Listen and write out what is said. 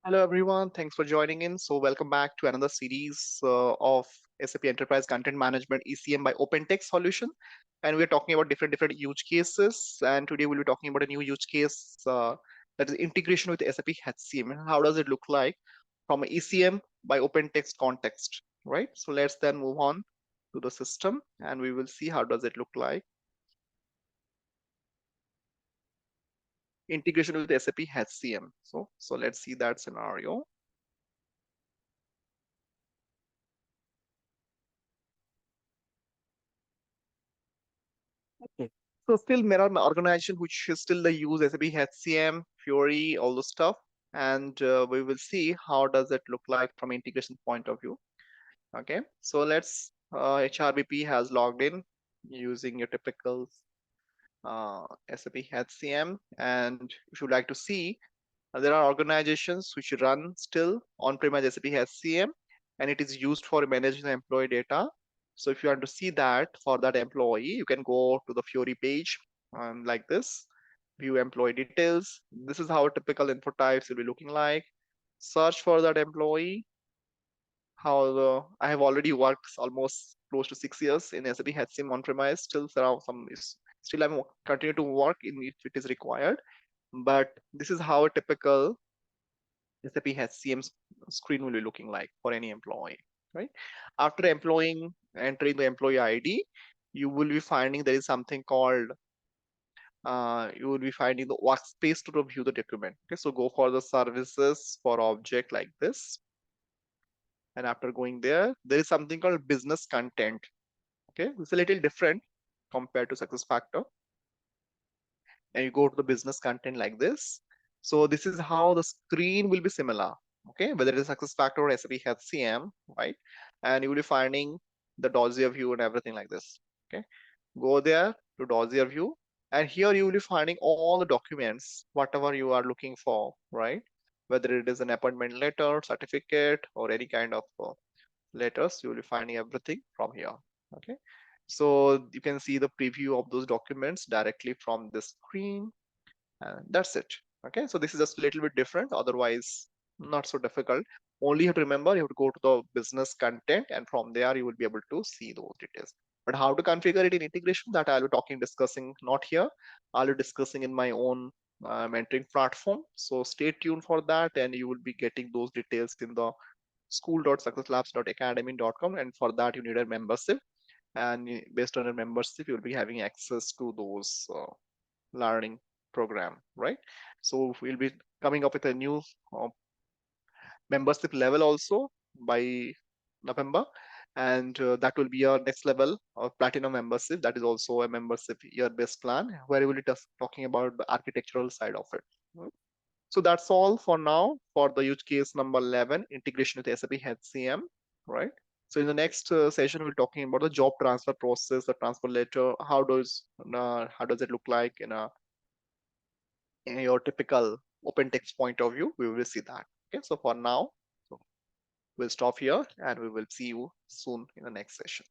Hello, everyone. Thanks for joining in. So, welcome back to another series of SAP Enterprise Content Management ECM by OpenText solution. And we're talking about different use cases. And today we'll be talking about a new use case that is integration with SAP HCM. And how does it look like from an ECM by OpenText context, right? So let's then move on to the system and we will see how does it look like. Integration with SAP HCM. So let's see that scenario. Okay. So still there are organization which is still they use SAP HCM, Fiori, all those stuff, and we will see how does it look like from integration point of view. Okay, so let's HRBP has logged in using your typical SAP HCM, and if you like to see, there are organizations which run still on-premise SAP HCM, and it is used for managing the employee data. So if you want to see that for that employee, you can go to the Fiori page like this, view employee details. This is how typical info types will be looking like. Search for that employee. I have already worked almost close to 6 years in SAP HCM on-premise. Still, there are still I'm continue to work in if it is required. But this is how a typical SAP HCM screen will be looking like for any employee, right? After entering the employee ID, you will be finding there is something called you will be finding the workspace to review the document. Okay, so go for the services for object like this, and after going there, there is something called business content. Okay, it's a little different compared to success factor, and you go to the business content like this. So this is how the screen will be similar. Okay, whether it is success factor or SAP HCM, right? And you will be finding the dossier view and everything like this. Okay, go there to dossier view, and here you will be finding all the documents, whatever you are looking for, right? Whether it is an appointment letter, certificate, or any kind of letters, you will be finding everything from here. Okay, so you can see the preview of those documents directly from the screen, and that's it. Okay, so this is just a little bit different, otherwise not so difficult. Only you have to remember, you have to go to the business content, and from there you will be able to see those details. But how to configure it in integration, that I'll be discussing not here. I'll be discussing in my own mentoring platform. So stay tuned for that, and you will be getting those details in the school.successlabs.academy.com, and for that you need a membership, and based on a membership you'll be having access to those learning program, right? So we'll be coming up with a new membership level also by November, and that will be our next level of platinum membership. That is also a membership year-based plan where we will be just talking about the architectural side of it. So that's all for now for the use case number 11, integration with SAP HCM, right? So in the next session, we'll be talking about the job transfer process, the transfer letter. How does it look like in your typical OpenText point of view? We will see that. Okay, so for now, so we'll stop here and we will see you soon in the next session.